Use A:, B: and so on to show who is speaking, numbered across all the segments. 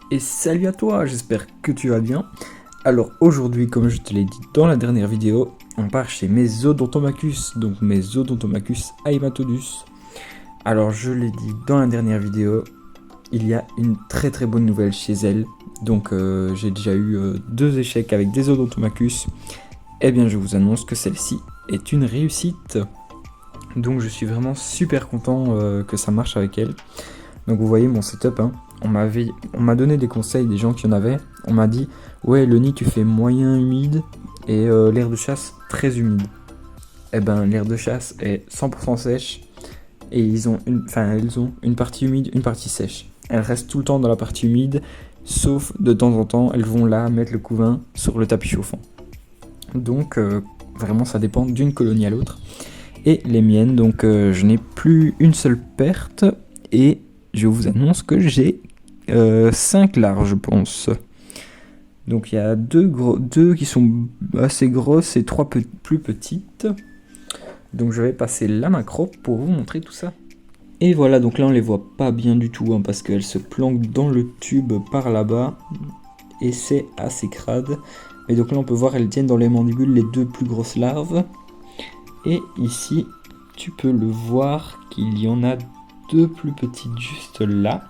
A: Et salut à toi, j'espère que tu vas bien. Alors aujourd'hui, comme je te l'ai dit dans la dernière vidéo, on part chez Mesodontomachus, donc Mesodontomachus haematodus. Alors je l'ai dit dans la dernière vidéo, il y a une très bonne nouvelle chez elle. Donc j'ai déjà eu 2 échecs avec des Odontomachus. Eh bien je vous annonce que celle-ci est une réussite. Donc je suis vraiment super content que ça marche avec elle. Donc vous voyez mon setup, hein. On m'a donné des conseils des gens qui en avaient. On m'a dit, ouais, le nid tu fais moyen humide et l'air de chasse très humide. Eh ben l'air de chasse est 100% sèche et elles ont une partie humide, une partie sèche. Elles restent tout le temps dans la partie humide, sauf de temps en temps elles vont là mettre le couvain sur le tapis chauffant. Donc vraiment ça dépend d'une colonie à l'autre. Et les miennes, donc je n'ai plus une seule perte et je vous annonce que j'ai 5 larves, je pense. Donc il y a deux qui sont assez grosses et 3 plus petites. Donc je vais passer la macro pour vous montrer tout ça. Et voilà, donc là on les voit pas bien du tout, hein, parce qu'elles se planquent dans le tube par là-bas. Et c'est assez crade. Mais donc là on peut voir, elles tiennent dans les mandibules les 2 plus grosses larves. Et ici, tu peux le voir qu'il y en a 2 plus petites juste là.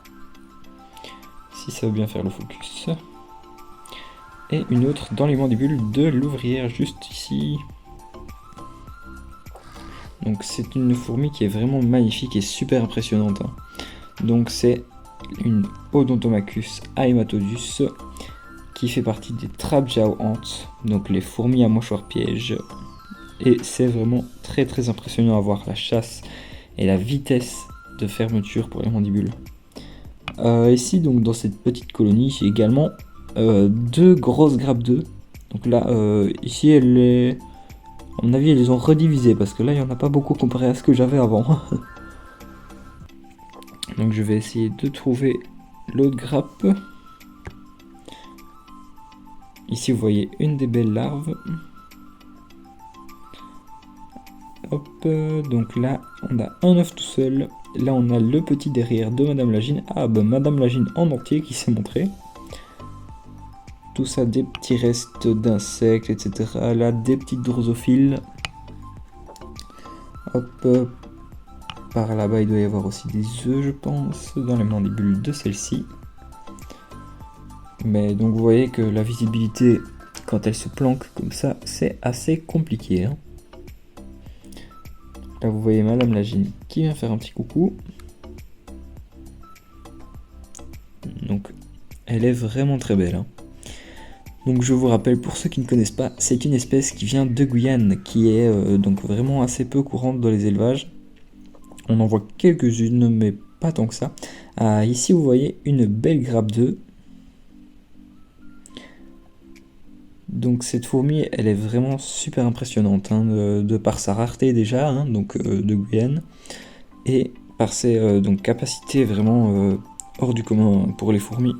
A: Si ça veut bien faire le focus. Et une autre dans les mandibules de l'ouvrière juste ici. Donc c'est une fourmi qui est vraiment magnifique et super impressionnante, hein. Donc c'est une Odontomachus haematodus qui fait partie des trapjaw ants, donc les fourmis à mâchoire piège. Et c'est vraiment très impressionnant à voir la chasse et la vitesse de fermeture pour les mandibules. Ici, donc dans cette petite colonie, j'ai également 2 grosses grappes d'œufs. Donc là, ici, à mon avis, elles les ont redivisées parce que là, il n'y en a pas beaucoup comparé à ce que j'avais avant. Donc je vais essayer de trouver l'autre grappe. Ici, vous voyez une des belles larves. Hop, donc là on a un œuf tout seul. Là on a le petit derrière de Madame Lagine. Ah bah Madame Lagine en entier qui s'est montré. Tout ça des petits restes d'insectes, etc. Là des petites drosophiles. Hop, par là-bas il doit y avoir aussi des œufs je pense, dans les mandibules de celle-ci. Mais donc vous voyez que la visibilité quand elle se planque comme ça c'est assez compliqué, hein. Là vous voyez Madame Lagine qui vient faire un petit coucou. Donc elle est vraiment très belle, hein. Donc je vous rappelle pour ceux qui ne connaissent pas, c'est une espèce qui vient de Guyane, qui est donc vraiment assez peu courante dans les élevages. On en voit quelques-unes mais pas tant que ça. Ici vous voyez une belle grappe d'œufs. Donc cette fourmi, elle est vraiment super impressionnante, hein, de par sa rareté déjà, hein, donc de Guyane, et par ses donc, capacités vraiment hors du commun pour les fourmis.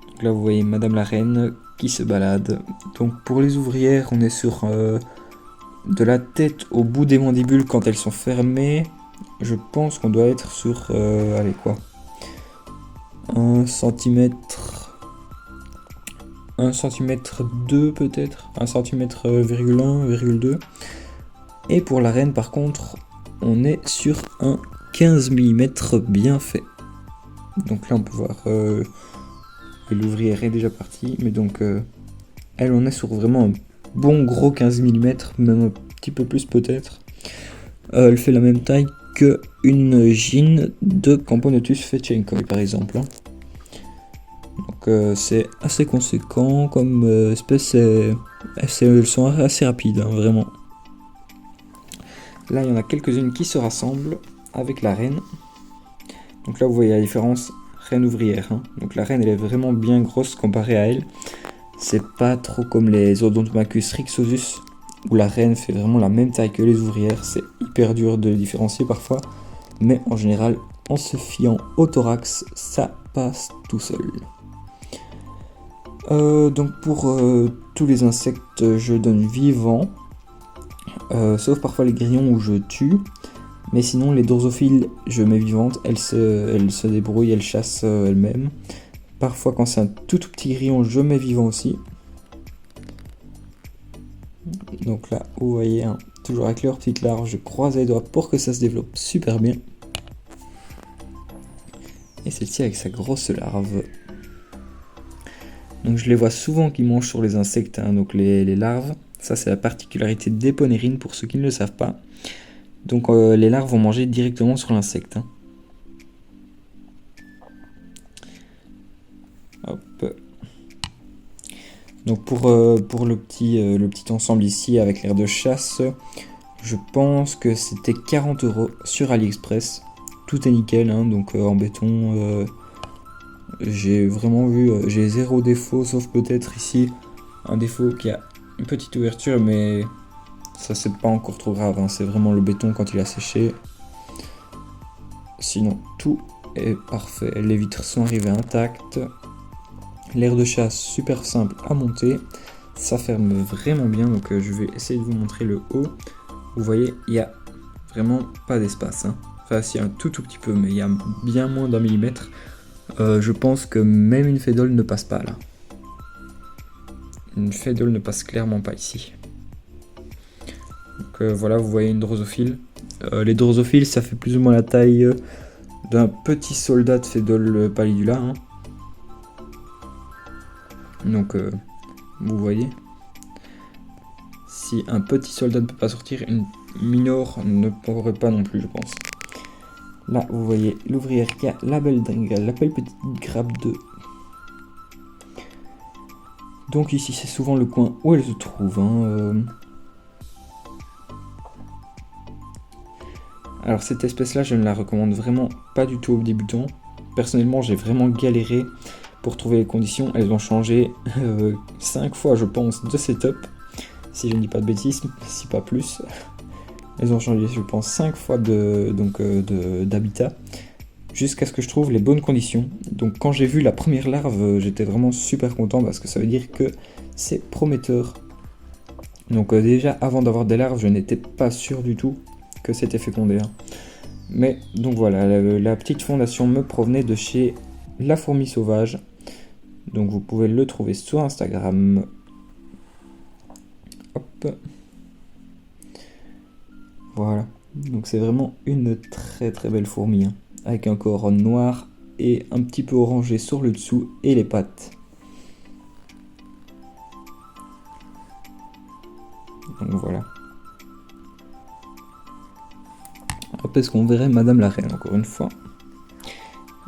A: Donc là vous voyez Madame la Reine qui se balade. Donc pour les ouvrières, on est sur de la tête au bout des mandibules quand elles sont fermées. Je pense qu'on doit être sur, allez quoi, 1 cm... 1 cm 2 peut-être, 1 cm 1,2. Et pour la reine par contre, on est sur un 15 mm bien fait. Donc là on peut voir l'ouvrière est déjà partie, mais donc elle on est sur vraiment un bon gros 15 mm, même un petit peu plus peut-être. Elle fait la même taille que une gine de Camponotus fetchenkoi par exemple, hein. Donc c'est assez conséquent comme espèce, elles sont assez rapides, hein, vraiment. Là il y en a quelques-unes qui se rassemblent avec la reine. Donc là vous voyez la différence reine ouvrière, hein. Donc la reine elle est vraiment bien grosse comparée à elle. C'est pas trop comme les Odontomachus rixosus où la reine fait vraiment la même taille que les ouvrières. C'est hyper dur de différencier parfois, mais en général en se fiant au thorax ça passe tout seul. Donc pour tous les insectes je donne vivant, sauf parfois les grillons où je tue, Mais sinon, les dorsophiles, je mets vivantes, elles se débrouillent, elles chassent elles-mêmes. Parfois, quand c'est un tout petit grillon, je mets vivant aussi. Donc là, vous voyez, hein, toujours avec leurs petites larves, je croise les doigts pour que ça se développe super bien. Et celle-ci avec sa grosse larve. Donc je les vois souvent qui mangent sur les insectes, hein, donc les larves. Ça, c'est la particularité des ponérines pour ceux qui ne le savent pas. Donc les larves vont manger directement sur l'insecte. Hein. Hop. Donc pour le petit ensemble ici avec l'air de chasse, je pense que c'était 40 € sur AliExpress. Tout est nickel, hein, donc en béton, j'ai vraiment vu, j'ai 0 défaut, sauf peut-être ici un défaut qui a une petite ouverture, mais ça c'est pas encore trop grave, hein, c'est vraiment le béton quand il a séché. Sinon tout est parfait, les vitres sont arrivées intactes. L'air de chasse super simple à monter, ça ferme vraiment bien, donc je vais essayer de vous montrer le haut. Vous voyez, il n'y a vraiment pas d'espace, hein. Enfin si, un tout petit peu, mais il y a bien moins d'1 millimètre. Je pense que même une fédole ne passe pas là. Une fédole ne passe clairement pas ici. Donc voilà, vous voyez une drosophile. Les drosophiles, ça fait plus ou moins la taille d'un petit soldat de fédole pallidula, hein. Donc vous voyez, si un petit soldat ne peut pas sortir, une minor ne pourrait pas non plus, je pense. Là vous voyez l'ouvrière qui a la belle petite grappe d'œufs. Donc ici c'est souvent le coin où elle se trouve, hein. Alors cette espèce là, je ne la recommande vraiment pas du tout aux débutants. Personnellement j'ai vraiment galéré pour trouver les conditions. Elles ont changé 5 fois je pense de setup, si je ne dis pas de bêtises, si pas plus. Elles ont changé je pense 5 fois d'habitat, jusqu'à ce que je trouve les bonnes conditions. Donc quand j'ai vu la première larve, j'étais vraiment super content parce que ça veut dire que c'est prometteur. Donc déjà avant d'avoir des larves, je n'étais pas sûr du tout que c'était fécondé, hein. Mais donc voilà, la petite fondation me provenait de chez La Fourmi Sauvage. Donc vous pouvez le trouver sur Instagram. Hop. Voilà. Donc c'est vraiment une très très belle fourmi, hein, avec un corps noir et un petit peu orangé sur le dessous et les pattes. Donc voilà. Hop, est-ce qu'on verrait Madame la Reine encore une fois?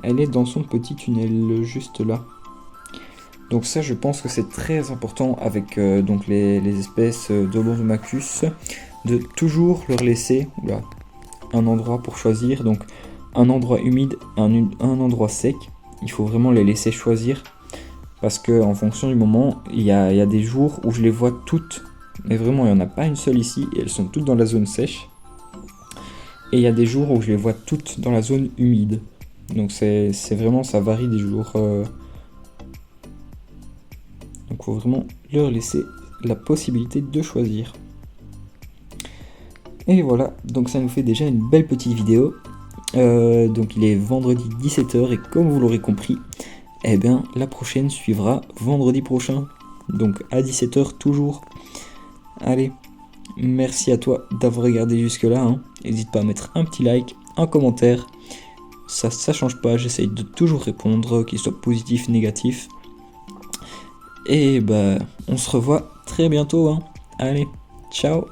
A: Elle est dans son petit tunnel juste là. Donc ça, je pense que c'est très important avec donc les espèces d'Olorhomachus, de toujours leur laisser un endroit pour choisir. Donc un endroit humide, un endroit sec. Il faut vraiment les laisser choisir parce que en fonction du moment, il y a des jours où je les vois toutes, mais vraiment il n'y en a pas une seule ici et elles sont toutes dans la zone sèche. Et il y a des jours où je les vois toutes dans la zone humide. Donc c'est vraiment, ça varie des jours. Donc il faut vraiment leur laisser la possibilité de choisir. Et voilà, donc ça nous fait déjà une belle petite vidéo. Donc il est vendredi 17h et comme vous l'aurez compris, eh bien la prochaine suivra vendredi prochain. Donc à 17h toujours. Allez, merci à toi d'avoir regardé jusque là, hein. N'hésite pas à mettre un petit like, un commentaire. Ça change pas, j'essaye de toujours répondre, qu'il soit positif, négatif. Et bah on se revoit très bientôt, hein. Allez, ciao.